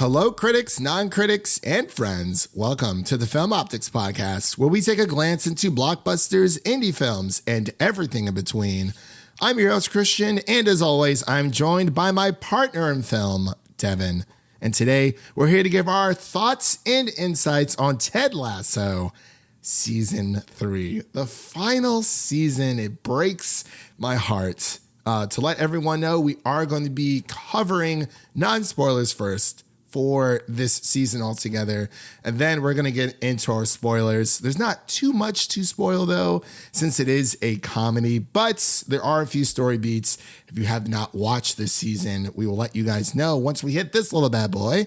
Hello, critics, non-critics, and friends. Welcome to the Film Optix podcast, where we take a glance into blockbusters, indie films, and everything in between. I'm your host, Christian, and as always, I'm joined by my partner in film, Devin. And today, we're here to give our thoughts and insights on Ted Lasso Season 3. The final season, it breaks my heart. To let everyone know, we are going to be covering non-spoilers first for this season altogether. And then we're going to get into our spoilers. There's not too much to spoil, though, since it is a comedy, but there are a few story beats. If you have not watched this season, we will let you guys know once we hit this little bad boy.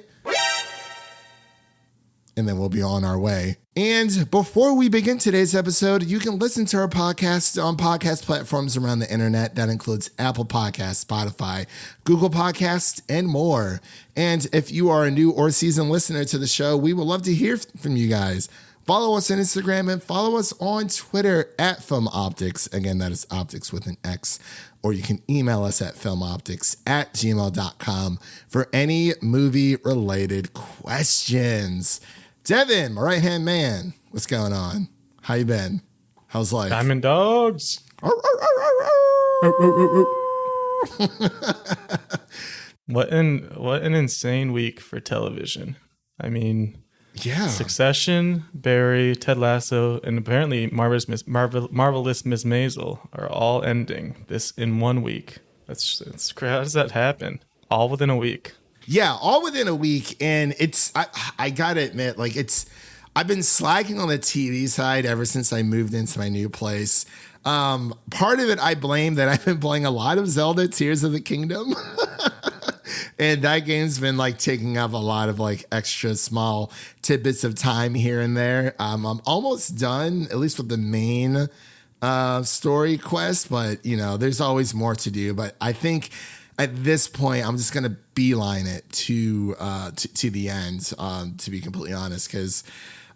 And then we'll be on our way. And before we begin today's episode, you can listen to our podcast on podcast platforms around the internet. That includes Apple Podcasts, Spotify, Google Podcasts, and more. And if you are a new or seasoned listener to the show, we would love to hear from you guys. Follow us on Instagram and follow us on Twitter at Film Optix. Again, that is Optix with an X. Or you can email us at filmoptix@gmail.com for any movie-related questions. Devin, my right-hand man, what's going on? How you been? How's life? Diamond dogs. What an insane week for television. I mean, yeah. Succession, Barry, Ted Lasso, and apparently Marvelous Miss Maisel are all ending this in 1 week. That's how does that happen? All within a week. Yeah, all within a week, and I gotta admit, I've been slacking on the TV side ever since I moved into my new place. Part of it I blame that I've been playing a lot of Zelda Tears of the Kingdom. And that game's been taking up a lot of extra small tidbits of time here and there. I'm almost done, at least with the main story quest, but there's always more to do. But I think at this point, I'm just gonna beeline it to the end. To be completely honest, because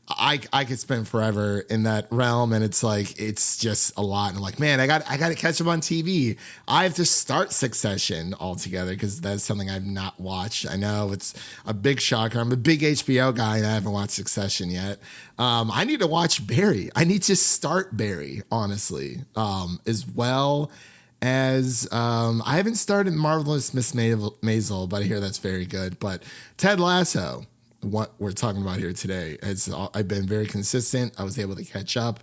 I could spend forever in that realm, and it's just a lot. And I'm like, man, I got to catch up on TV. I have to start Succession altogether because that's something I've not watched. I know it's a big shocker. I'm a big HBO guy, and I haven't watched Succession yet. I need to watch Barry. I need to start Barry, honestly, as well as I haven't started Marvelous Miss Maisel, but I hear that's very good. But Ted Lasso, what we're talking about here today, I've been very consistent. I was able to catch up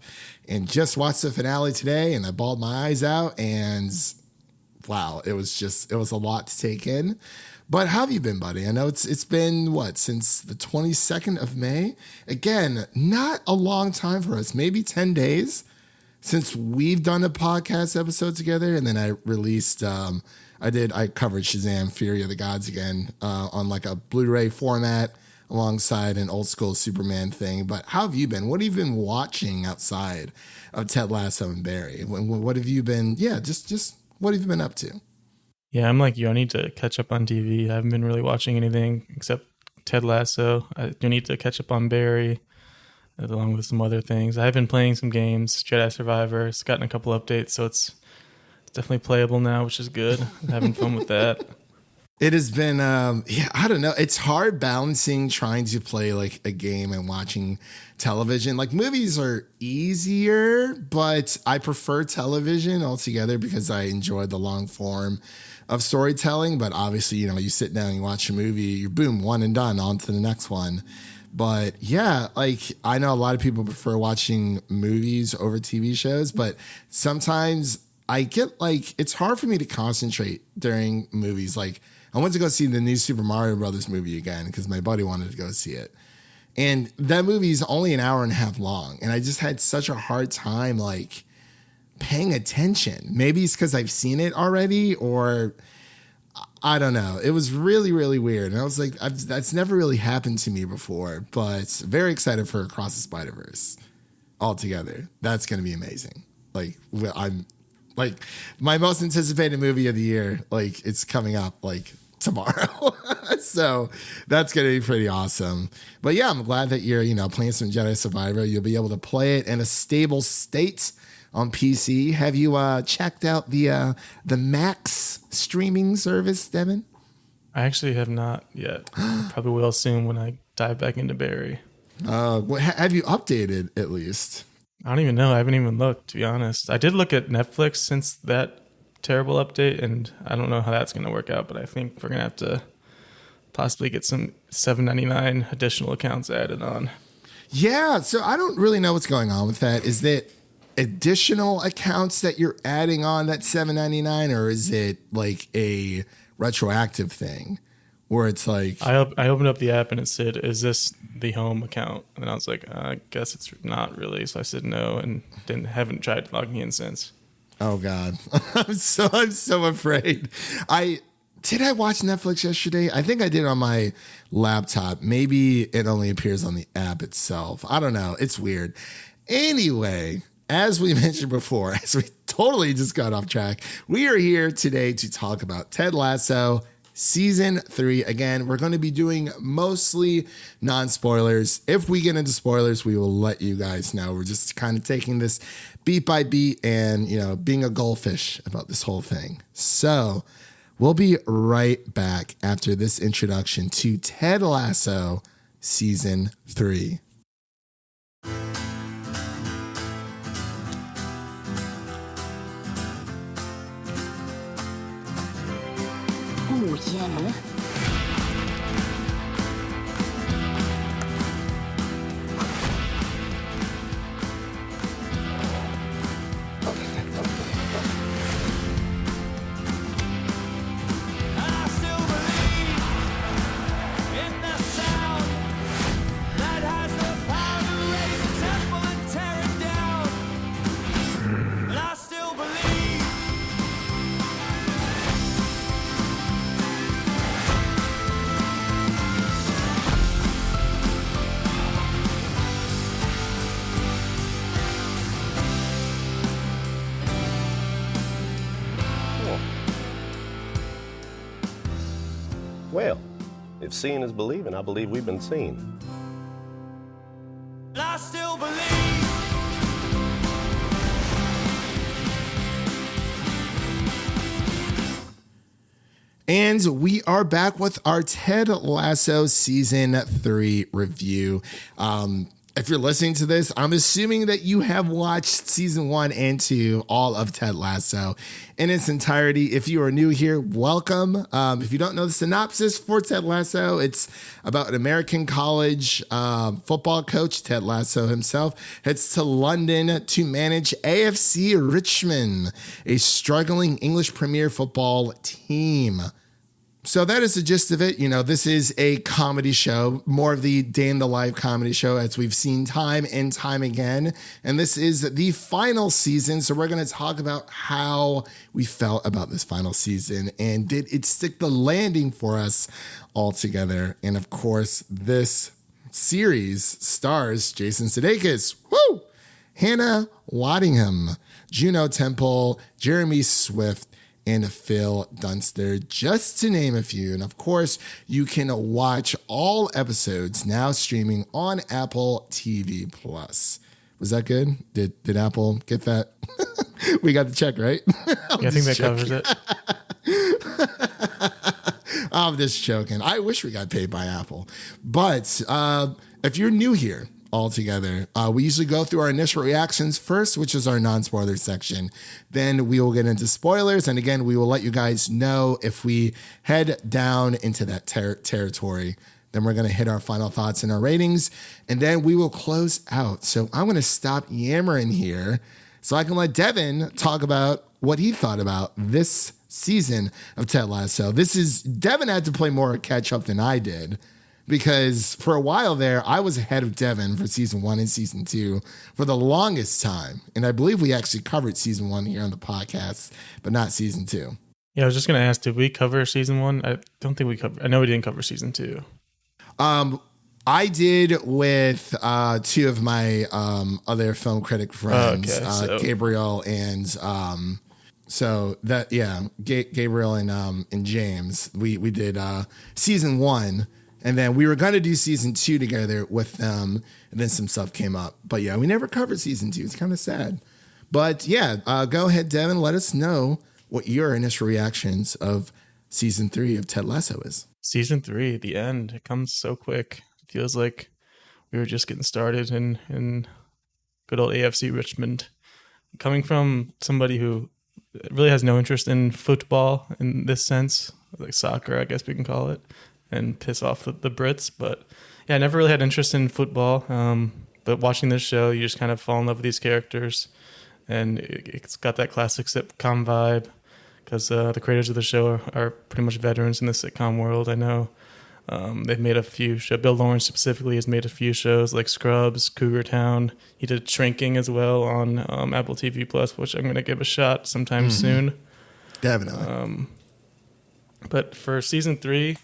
and just watch the finale today, and I bawled my eyes out, and wow, it was a lot to take in. But how have you been, buddy? I know it's been since the 22nd of May. Again, not a long time for us, maybe 10 days since we've done a podcast episode together. And then I released, I covered Shazam! Fury of the Gods again on a Blu-ray format alongside an old school Superman thing. But how have you been? What have you been watching outside of Ted Lasso and Barry? What have you been, just what have you been up to? Yeah, I'm like you. I need to catch up on TV. I haven't been really watching anything except Ted Lasso. I do need to catch up on Barry, along with some other things. I've been playing some games. Jedi Survivor, it's gotten a couple updates, so it's definitely playable now, which is good. I'm having fun with that. It has been, I don't know. It's hard balancing trying to play a game and watching television. Movies are easier, but I prefer television altogether because I enjoy the long form of storytelling. But obviously, you sit down and you watch a movie, you're boom, one and done, on to the next one. But yeah, I know a lot of people prefer watching movies over TV shows, but sometimes I get it's hard for me to concentrate during movies. I went to go see the new Super Mario Brothers movie again because my buddy wanted to go see it. And that movie is only an hour and a half long. And I just had such a hard time paying attention. Maybe it's because I've seen it already, or I don't know. It was really, really weird. And I was that's never really happened to me before, but very excited for Across the Spider-Verse altogether. That's going to be amazing. I'm my most anticipated movie of the year. It's coming up tomorrow. So that's going to be pretty awesome. But yeah, I'm glad that you're, playing some Jedi Survivor. You'll be able to play it in a stable state on PC. Have you checked out the Max streaming service, Devin? I actually have not yet. Probably will soon when I dive back into Barry. Have you updated at least? I don't even know. I haven't even looked, to be honest. I did look at Netflix since that terrible update, and I don't know how that's going to work out, but I think we're going to have to possibly get some $7.99 additional accounts added on. Yeah, so I don't really know what's going on with that. Is that additional accounts that you're adding on that $7.99, or is it like a retroactive thing where it's like I opened up the app and it said, "Is this the home account?" And I was like, "I guess it's not really." So I said no, and haven't tried logging in since. Oh God, I'm so afraid. Did I watch Netflix yesterday? I think I did on my laptop. Maybe it only appears on the app itself. I don't know. It's weird. Anyway, as we mentioned before, as we totally just got off track, we are here today to talk about Ted Lasso Season 3. Again, we're going to be doing mostly non-spoilers. If we get into spoilers, we will let you guys know. We're just kind of taking this beat by beat and, being a goldfish about this whole thing. So we'll be right back after this introduction to Ted Lasso Season 3. Oh, yeah. Well, if seeing is believing, I believe we've been seen. I still believe. And we are back with our Ted Lasso Season 3 review. If you're listening to this, I'm assuming that you have watched Season 1 and 2, all of Ted Lasso in its entirety. If you are new here, welcome. If you don't know the synopsis for Ted Lasso, it's about an American college football coach, Ted Lasso himself, heads to London to manage AFC Richmond, a struggling English Premier football team. So that is the gist of it. This is a comedy show, more of the day in the life comedy show as we've seen time and time again. And this is the final season. So we're going to talk about how we felt about this final season and did it stick the landing for us all together. And of course, this series stars Jason Sudeikis, Hannah Waddingham, Juno Temple, Jeremy Swift, and Phil Dunster, just to name a few. And of course, you can watch all episodes now streaming on Apple TV Plus. Was that good? Did Apple get that? We got the check, right? I think that covers it. I'm just joking. I wish we got paid by Apple. But if you're new here, altogether, we usually go through our initial reactions first, which is our non-spoiler section. Then we will get into spoilers, and again, we will let you guys know if we head down into that territory. Then we're going to hit our final thoughts and our ratings, and then we will close out. So I'm going to stop yammering here so I can let Devin talk about what he thought about this season of Ted Lasso. Devin had to play more catch up than I did, because for a while there, I was ahead of Devin for season 1 and season 2 for the longest time. And I believe we actually covered season 1 here on the podcast, but not season 2. Yeah, I was just going to ask, did we cover season 1? I don't think we covered. I know we didn't cover season 2. I did with 2 of my other film critic friends, Gabriel and Gabriel and James. We did season 1. And then we were going to do season 2 together with them. And then some stuff came up. But yeah, we never covered season 2. It's kind of sad. But yeah, go ahead, Devin. Let us know what your initial reactions of season 3 of Ted Lasso is. Season 3, the end. It comes so quick. It feels like we were just getting started in good old AFC Richmond. Coming from somebody who really has no interest in football in this sense, like soccer, I guess we can call it, and piss off the Brits. But yeah, I never really had interest in football. But watching this show, you just kind of fall in love with these characters. And it's got that classic sitcom vibe because the creators of the show are pretty much veterans in the sitcom world. I know they've made a few shows. Bill Lawrence specifically has made a few shows like Scrubs, Cougar Town. He did Shrinking as well on Apple TV Plus, which I'm going to give a shot sometime soon. Definitely. But for season 3,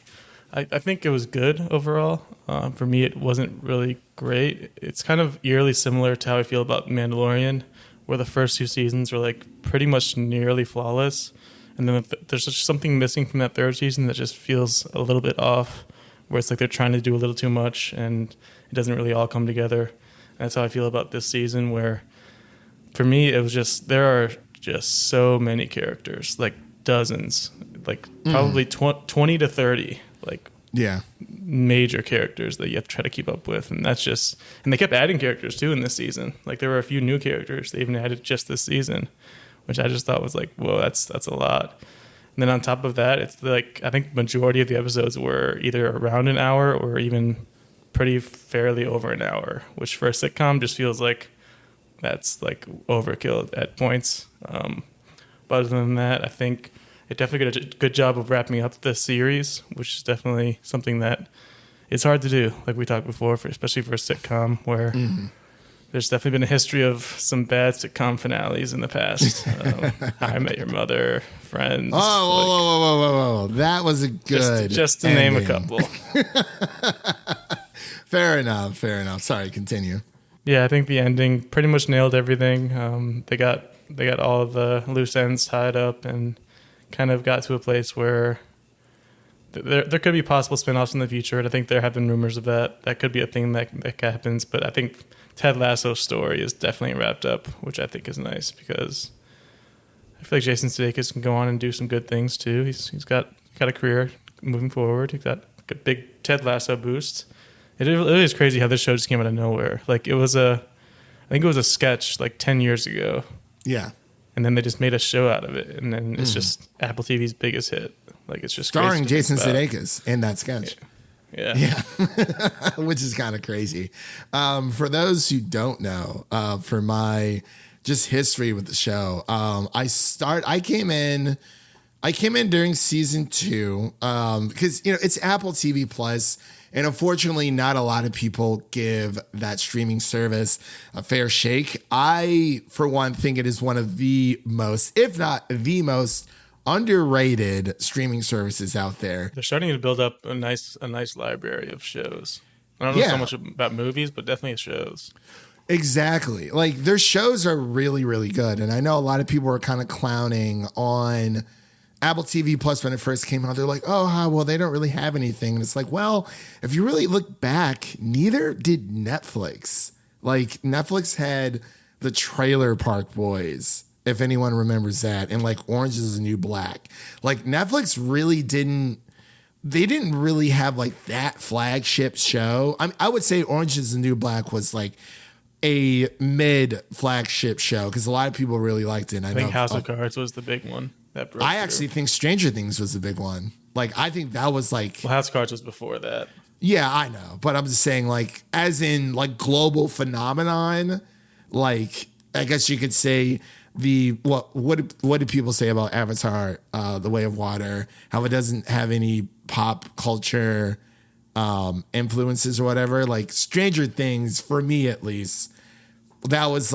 I think it was good overall. For me, it wasn't really great. It's kind of eerily similar to how I feel about Mandalorian, where the first 2 seasons were like pretty much nearly flawless. And then there's just something missing from that 3rd season that just feels a little bit off, where it's like they're trying to do a little too much and it doesn't really all come together. And that's how I feel about this season, where for me, it was just, there are just so many characters, like dozens, like probably 20 to 30, like major characters that you have to try to keep up with. And that's just, and they kept adding characters too in this season. Like there were a few new characters they even added just this season, which I just thought was like, whoa, that's a lot. And then on top of that, it's like, I think majority of the episodes were either around an hour or even pretty fairly over an hour, which for a sitcom just feels like that's like overkill at points. But other than that, I think it definitely did a good job of wrapping up the series, which is definitely something that it's hard to do, like we talked before, especially for a sitcom, where there's definitely been a history of some bad sitcom finales in the past. How I Met Your Mother, Friends. Whoa. That was a good Just to ending. name a couple. Fair enough. Sorry, continue. Yeah, I think the ending pretty much nailed everything. They got all of the loose ends tied up and kind of got to a place where there could be possible spinoffs in the future. And I think there have been rumors of that. That could be a thing that happens. But I think Ted Lasso's story is definitely wrapped up, which I think is nice because I feel like Jason Sudeikis can go on and do some good things too. He's got a career moving forward. He's got a big Ted Lasso boost. It really is crazy how this show just came out of nowhere. Like I think it was a sketch like 10 years ago. Yeah. And then they just made a show out of it. And then it's just Apple TV's biggest hit. Like it's just starring crazy Jason Sudeikis in that sketch. Yeah. Which is kind of crazy. For those who don't know, for my just history with the show, I came in during season 2 because it's Apple TV Plus. And unfortunately, not a lot of people give that streaming service a fair shake. I, for one, think it is one of the most, if not the most, underrated streaming services out there. They're starting to build up a nice library of shows. I don't know so much about movies, but definitely shows. Exactly. Like their shows are really, really good. And I know a lot of people are kind of clowning on Apple TV Plus when it first came out. They're like, oh, well, they don't really have anything. And it's like, well, if you really look back, neither did Netflix. Like Netflix had the Trailer Park Boys, if anyone remembers that, and like Orange is the New Black. Like Netflix really didn't really have like that flagship show. I would say Orange is the New Black was like a mid flagship show because a lot of people really liked it. I think House of Cards was the big one. I actually think Stranger Things was the big one. Like, I think that was like... Well, House of Cards was before that. Yeah, I know. But I'm just saying, like, as in, like, global phenomenon, like, I guess you could say what do people say about Avatar, The Way of Water, how it doesn't have any pop culture influences or whatever. Like, Stranger Things, for me at least, that was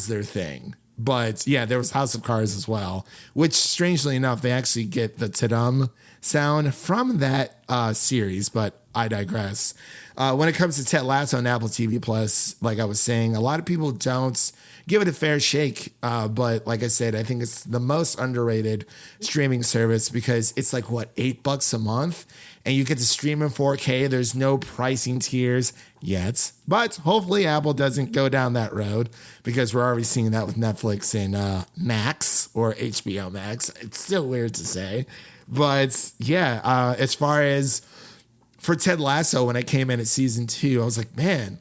their thing. But yeah, there was House of Cards as well, which strangely enough, they actually get the ta-dum sound from that series. But I digress. When it comes to Ted Lasso on Apple TV Plus, like I was saying, a lot of people don't give it a fair shake. But like I said, I think it's the most underrated streaming service because it's like, what, $8 a month? And you get to stream in 4K. There's no pricing tiers yet. But hopefully Apple doesn't go down that road because we're already seeing that with Netflix and Max or HBO Max. It's still weird to say. But yeah, as far as for Ted Lasso, when I came in at season 2, I was like, man,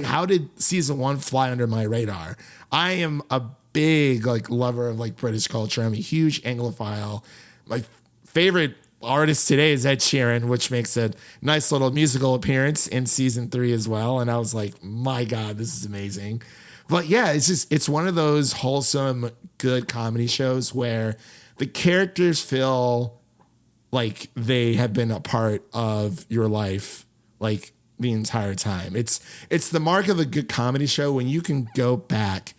how did season 1 fly under my radar? I am a big lover of British culture. I'm a huge Anglophile. My favorite artist today is Ed Sheeran, which makes a nice little musical appearance in season 3 as well. And I was like, my God, this is amazing. But yeah, it's one of those wholesome, good comedy shows where the characters feel like they have been a part of your life, the entire time. It's the mark of a good comedy show when you can go back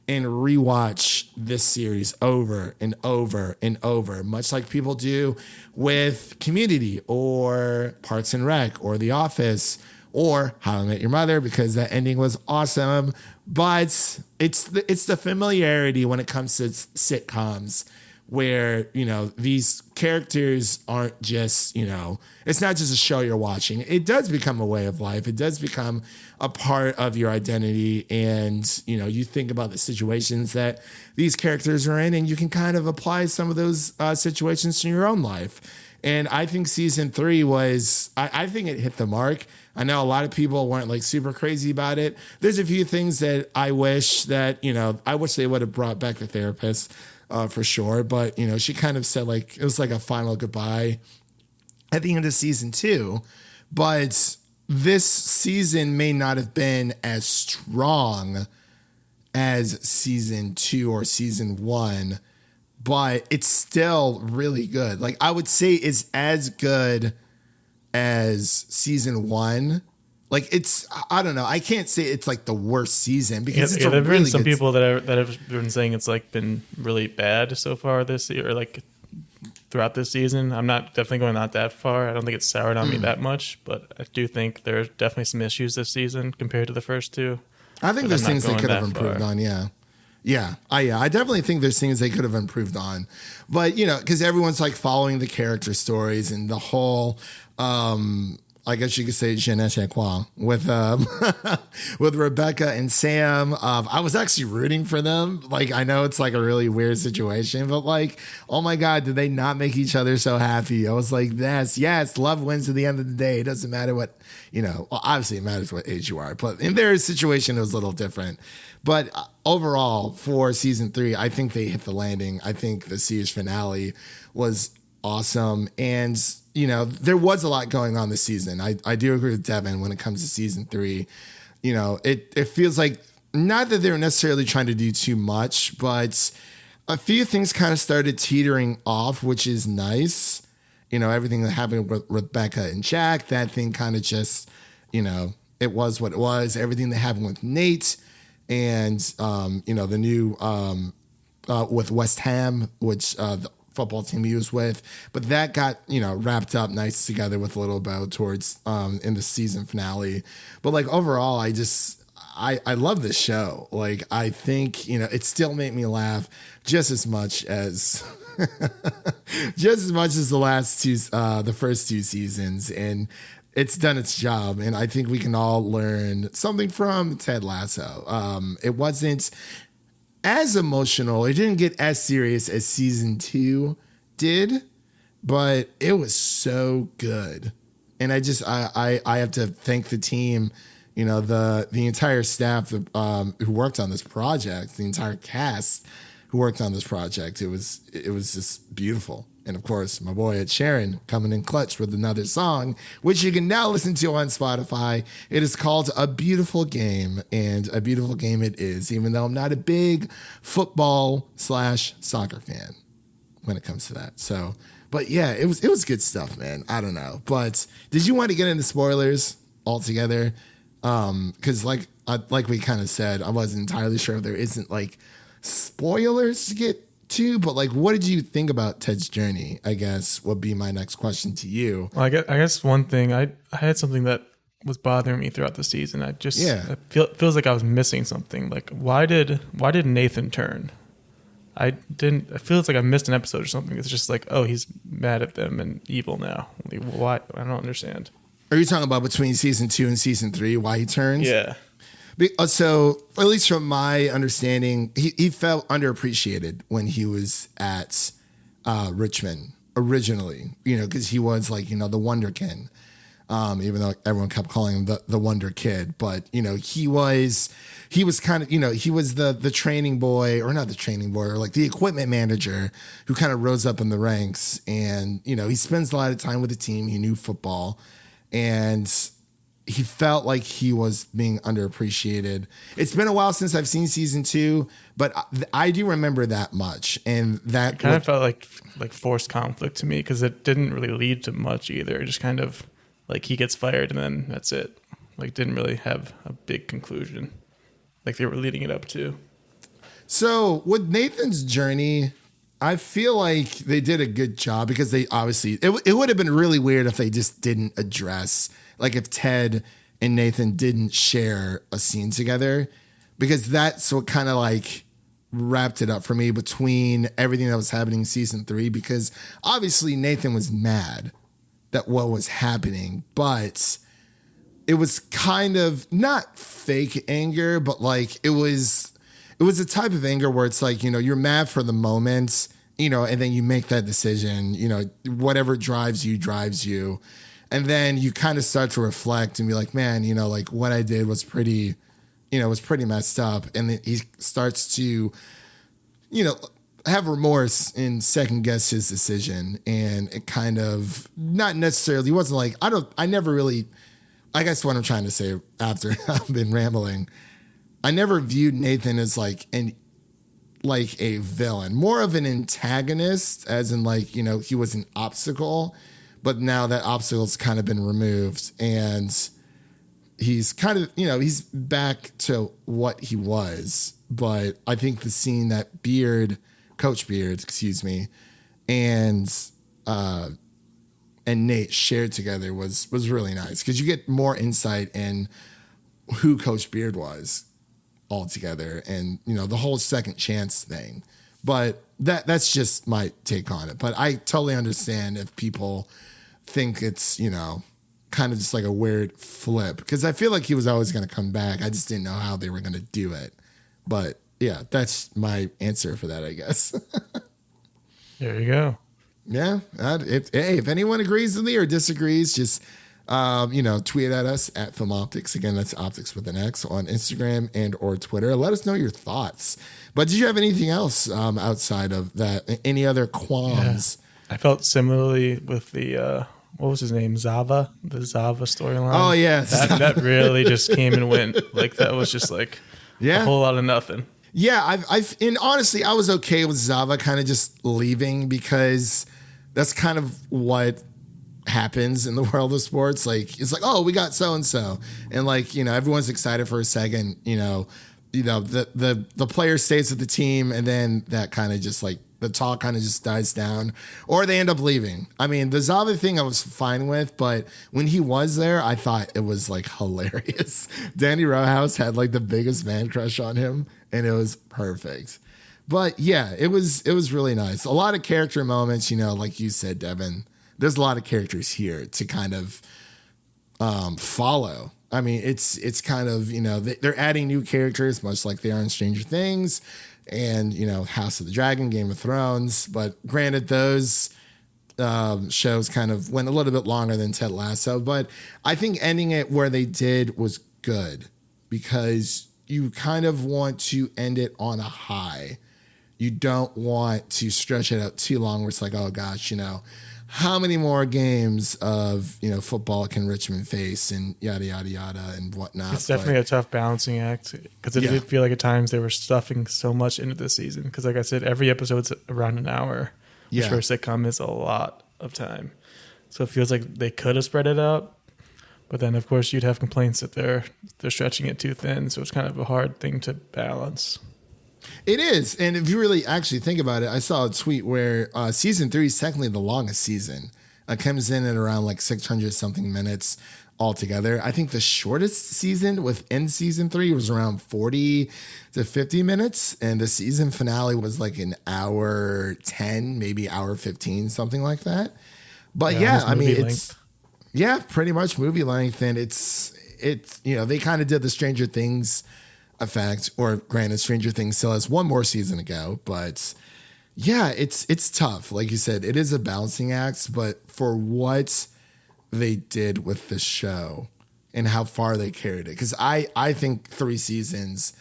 and rewatch this series over and over and over, much like people do with Community or Parks and Rec or The Office or How I Met Your Mother, because that ending was awesome. But it's the familiarity when it comes to sitcoms where, these characters aren't just, it's not just a show you're watching. It does become a way of life. It does become a part of your identity. And, you think about the situations that these characters are in and you can kind of apply some of those situations to your own life. And I think season 3 was, I think it hit the mark. I know a lot of people weren't super crazy about it. There's a few things that I wish that, I wish they would have brought back the therapist. For sure. But, she kind of said it was like a final goodbye at the end of season 2. But this season may not have been as strong as season 2 or season 1, but it's still really good. I would say it's as good as season 1. I don't know. I can't say it's the worst season because it's there've been some people that have been saying it's been really bad so far this year, or throughout this season. I'm definitely going not that far. I don't think it's soured on me that much, but I do think there's definitely some issues this season compared to the first 2. I think there's things they could have improved on. Yeah. Yeah. I definitely think there's things they could have improved on, but because everyone's following the character stories and the whole, I guess you could say je ne sais quoi with with Rebecca and Sam. I was actually rooting for them. I know it's a really weird situation, but oh my God, did they not make each other so happy? I was like, yes, love wins at the end of the day. It doesn't matter what, well, obviously it matters what age you are, but in their situation, it was a little different. But overall, for season 3, I think they hit the landing. I think the series finale was awesome. And there was a lot going on this season. I do agree with Devin when it comes to season 3. It feels like not that they were necessarily trying to do too much, but a few things kind of started teetering off, which is nice. Everything that happened with Rebecca and Jack, that thing kind of just, it was what it was. Everything that happened with Nate and, the new with West Ham, which the football team he was with, but that got wrapped up nice together with a little bow towards in the season finale. But overall, I love this show. I think it still made me laugh just as much as the last 2 the first 2 seasons, and it's done its job. And I think we can all learn something from Ted Lasso. It wasn't as emotional. It didn't get as serious as season 2 did, but it was so good. And I have to thank the team, the entire staff who worked on this project, the entire cast who worked on this project. It was just beautiful. And of course, my boy Ed Sheeran coming in clutch with another song, which you can now listen to on Spotify. It is called A Beautiful Game, and a beautiful game it is, even though I'm not a big football/soccer fan when it comes to that. So, but yeah, it was good stuff, man. I don't know. But did you want to get into spoilers altogether? Because like we kind of said, I wasn't entirely sure if there isn't spoilers to get too, but like, what did you think about Ted's journey? I guess would be my next question to you. Well, I guess one thing I had something that was bothering me throughout the season. It feels like I was missing something. Like why did Nathan turn? It feels like I missed an episode or something. It's just like, oh, he's mad at them and evil now. Like, why? I don't understand. Are you talking about between season 2 and season 3 why he turns? Yeah. So, at least from my understanding, he felt underappreciated when he was at Richmond originally, because he was like, the Wonder Kid, even though everyone kept calling him the Wonder Kid. But, he was kind of, he was the training boy, or not the training boy, or like the equipment manager who kind of rose up in the ranks. And, he spends a lot of time with the team. He knew football. And he felt like he was being underappreciated. It's been a while since I've seen season 2, but I do remember that much. And that it kind of felt like forced conflict to me because it didn't really lead to much either. It just kind of like he gets fired and then that's it. Like didn't really have a big conclusion like they were leading it up to. So with Nathan's journey, I feel like they did a good job because they obviously, it would have been really weird if they just didn't address, like if Ted and Nathan didn't share a scene together, because that's what kind of like wrapped it up for me between everything that was happening in season 3, because obviously Nathan was mad that what was happening, but it was kind of not fake anger, but like it was a type of anger where it's like, you're mad for the moment, and then you make that decision, whatever drives you. And then you kind of start to reflect and be like, man, like what I did was pretty messed up. And then he starts to, have remorse and second guess his decision. And it kind of not necessarily, wasn't like, I guess what I'm trying to say after I've been rambling, I never viewed Nathan as like a villain, more of an antagonist, as in like, he was an obstacle. But now that obstacle's kind of been removed and he's kind of, he's back to what he was. But I think the scene that Coach Beard, and Nate shared together was really nice because you get more insight in who Coach Beard was altogether and, the whole second chance thing. But that's just my take on it. But I totally understand if people think it's, kind of just like a weird flip, because I feel like he was always going to come back. I just didn't know how they were going to do it. But yeah, that's my answer for that, I guess. There you go. Yeah. If anyone agrees with me or disagrees, just, tweet at us at Film Optix. Again, that's Optix with an X on Instagram and or Twitter. Let us know your thoughts. But did you have anything else outside of that? Any other qualms? Yeah. I felt similarly with the, what was his name? Zava, the Zava storyline. Oh, yeah. That really just came and went. Like, that was just like a whole lot of nothing. Yeah, and honestly, I was okay with Zava kind of just leaving because that's kind of what happens in the world of sports. Like, it's like, oh, we got so-and-so. And like, everyone's excited for a second, the player stays with the team and then that kind of just like, the talk kind of just dies down, or they end up leaving. I mean, the Zava thing I was fine with, but when he was there, I thought it was like hilarious. Danny Rowhouse had like the biggest man crush on him, and it was perfect. But yeah, it was really nice. A lot of character moments, like you said, Devin. There's a lot of characters here to kind of follow. I mean, it's kind of, they're adding new characters, much like they are in Stranger Things. And, House of the Dragon, Game of Thrones. But granted, those shows kind of went a little bit longer than Ted Lasso. But I think ending it where they did was good because you kind of want to end it on a high. You don't want to stretch it out too long where it's like, oh, gosh, how many more games of, football can Richmond face and yada, yada, yada and whatnot. It's definitely a tough balancing act because it did feel like at times they were stuffing so much into this season. Because like I said, every episode's around an hour, which for a sitcom is a lot of time. So it feels like they could have spread it out. But then, of course, you'd have complaints that they're stretching it too thin. So it's kind of a hard thing to balance. It is. And if you really actually think about it, I saw a tweet where season 3 is technically the longest season. It comes in at around like 600 something minutes altogether. I think the shortest season within season 3 was around 40 to 50 minutes. And the season finale was like an hour 10, maybe hour 15, something like that. But yeah, I mean, it's, yeah, pretty much movie length. And it's, they kind of did the Stranger Things effect, or granted, Stranger Things still has one more season to go, but yeah, it's tough. Like you said, it is a balancing act, but for what they did with the show and how far they carried it, because I think 3 seasons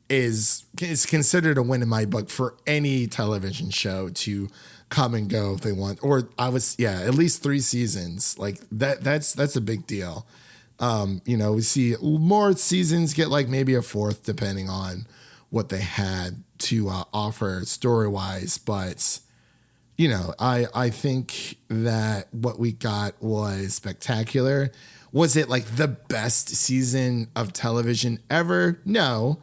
is considered a win in my book for any television show to come and go if they want, or at least 3 seasons. Like that's a big deal. We see more seasons get like maybe a 4th, depending on what they had to offer story wise. But, I think that what we got was spectacular. Was it like the best season of television ever? No,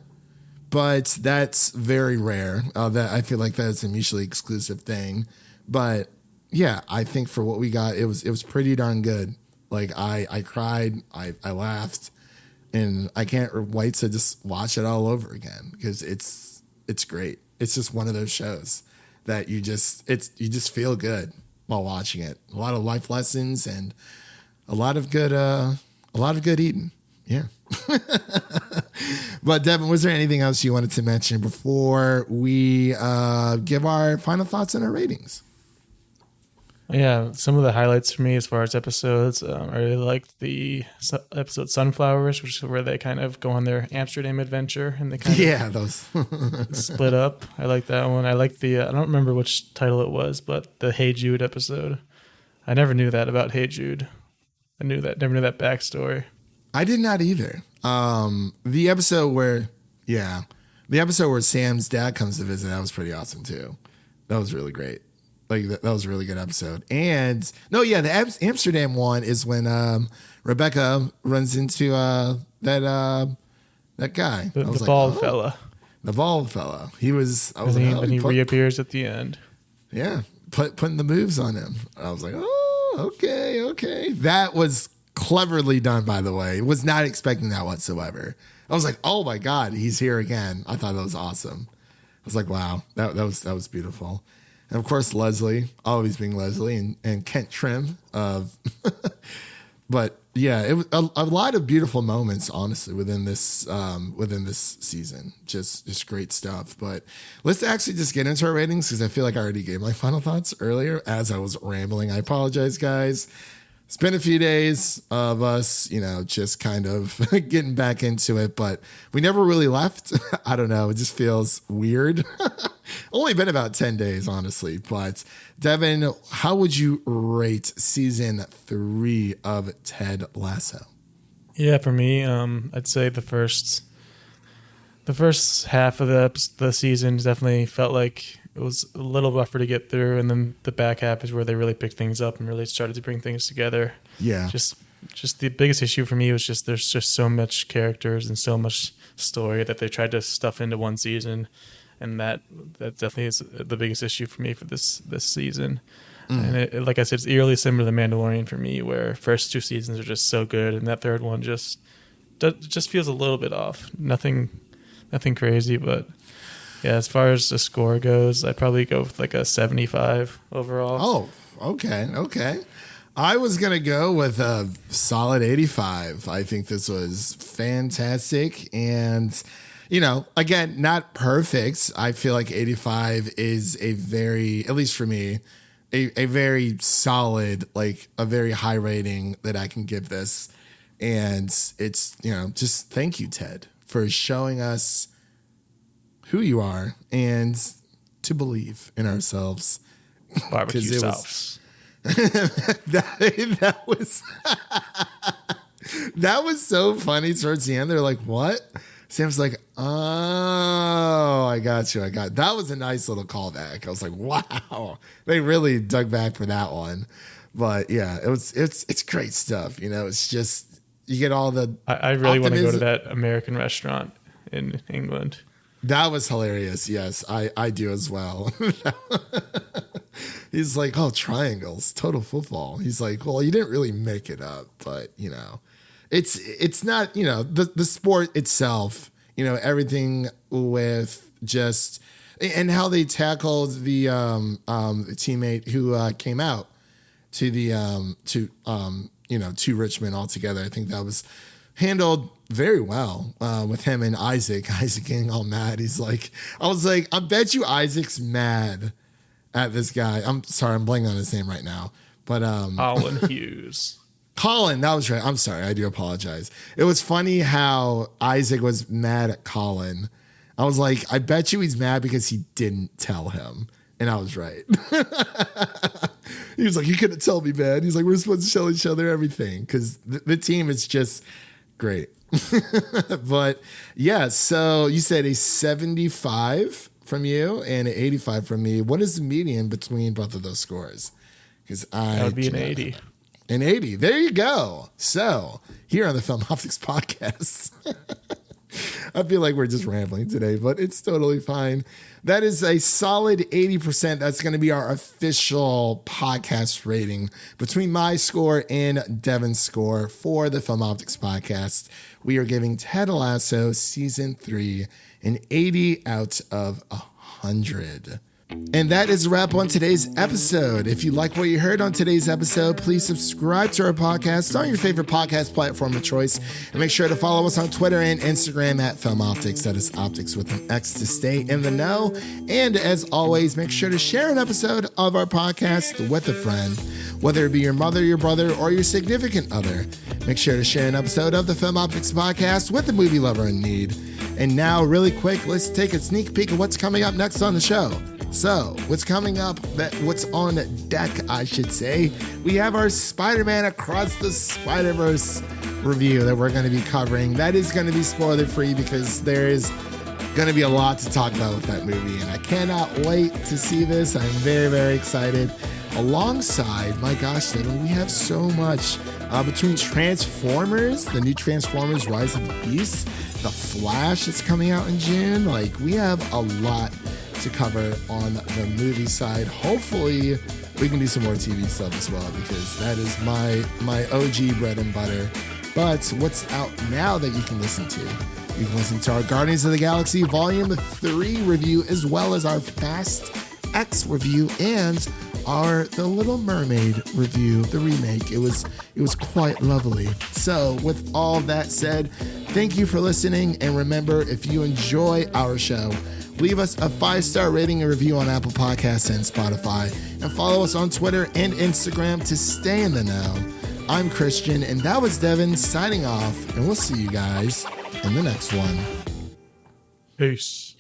but that's very rare. That I feel like that's a mutually exclusive thing. But yeah, I think for what we got, it was pretty darn good. Like I cried, I laughed, and I can't wait to just watch it all over again, because it's great. It's just one of those shows that you just feel good while watching it. A lot of life lessons and a lot of good eating. Yeah. But Devin, was there anything else you wanted to mention before we give our final thoughts and our ratings? Yeah, some of the highlights for me as far as episodes, I really liked the episode Sunflowers, which is where they kind of go on their Amsterdam adventure and they kind of those split up. I like that one. I like the, I don't remember which title it was, but the Hey Jude episode. I never knew that about Hey Jude. Never knew that backstory. I did not either. The episode where Sam's dad comes to visit, that was pretty awesome too. That was really great. Like that was a really good episode. And the Amsterdam one is when Rebecca runs into that guy. The bald fella. The bald fella. He reappears at the end. Yeah, putting the moves on him. I was like, oh, okay. That was cleverly done, by the way. Was not expecting that whatsoever. I was like, oh my God, he's here again. I thought that was awesome. I was like, wow, that was beautiful. And of course, Leslie, always being Leslie, and Kent Trim. But yeah, it was a lot of beautiful moments, honestly, within this season. Just great stuff. But let's actually just get into our ratings, because I feel like I already gave my final thoughts earlier as I was rambling. I apologize, guys. It's been a few days of us, just kind of getting back into it, but we never really left. I don't know. It just feels weird. Only been about 10 days, honestly. But Devin, how would you rate season 3 of Ted Lasso? Yeah, for me, I'd say the first half of the season definitely felt like it was a little rougher to get through, and then the back half is where they really picked things up and really started to bring things together. Yeah. Just the biggest issue for me was just there's just so much characters and so much story that they tried to stuff into one season, and that definitely is the biggest issue for me for this season. And it, like I said, it's eerily similar to The Mandalorian for me, where first 2 seasons are just so good, and that third one just feels a little bit off. Nothing crazy, but yeah, as far as the score goes, I'd probably go with like a 75 overall. Oh, okay. I was going to go with a solid 85. I think this was fantastic. And, again, not perfect. I feel like 85 is a very, at least for me, a very solid, like a very high rating that I can give this. And it's, just thank you, Ted, for showing us who you are and to believe in ourselves. Barbecue sauce. That was so funny towards the end. They're like, what? Sam's like, oh, I got you. That was a nice little callback. I was like, wow, they really dug back for that one. But yeah, it's great stuff. It's just, you get all the I really want to go to that American restaurant in England. That was hilarious. Yes, I do as well. He's like, oh, triangles, total football. He's like, well, you didn't really make it up, but it's not, the sport itself, everything with just, and how they tackled the teammate who came out to Richmond altogether. I think that was handled very well with him and Isaac. Isaac getting all mad. He's like, I was like, I bet you Isaac's mad at this guy. I'm sorry, I'm blanking on his name right now. But Colin Hughes. Colin, that was right. I'm sorry. I do apologize. It was funny how Isaac was mad at Colin. I was like, I bet you he's mad because he didn't tell him. And I was right. He was like, you couldn't tell me, man. He's like, we're supposed to tell each other everything because the team is just great. But yeah, so you said a 75 from you and an 85 from me. What is the median between both of those scores? Because That would be an 80. An 80. There you go. So here on the Film Optix podcast, I feel like we're just rambling today, but it's totally fine. That is a solid 80%. That's going to be our official podcast rating between my score and Devin's score for the Film Optix podcast. We are giving Ted Lasso Season 3 an 80 out of 100. And that is a wrap on today's episode. If you like what you heard on today's episode, please subscribe to our podcast on your favorite podcast platform of choice. And make sure to follow us on Twitter and Instagram at Film Optix. That is Optix with an X to stay in the know. And as always, make sure to share an episode of our podcast with a friend, whether it be your mother, your brother, or your significant other. Make sure to share an episode of the Film Optix podcast with a movie lover in need. And now, really quick, let's take a sneak peek of what's coming up next on the show. So, what's coming up, what's on deck, I should say, we have our Spider-Man Across the Spider-Verse review that we're going to be covering. That is going to be spoiler-free because there is going to be a lot to talk about with that movie, and I cannot wait to see this. I'm very, very excited. Alongside, my gosh, Devin, we have so much between Transformers, the new Transformers Rise of the Beast, The Flash that's coming out in June. Like, we have a lot to cover on the movie side. Hopefully we can do some more TV stuff as well, because that is my OG bread and butter. But what's out now that you can listen to? You can listen to our Guardians of the Galaxy Volume 3 review, as well as our Fast X review and our The Little Mermaid review, the remake. It was quite lovely. So with all that said, thank you for listening, and remember, if you enjoy our show, leave us a 5-star rating and review on Apple Podcasts and Spotify, and follow us on Twitter and Instagram to stay in the know. I'm Christian, and that was Devin signing off, and we'll see you guys in the next one. Peace.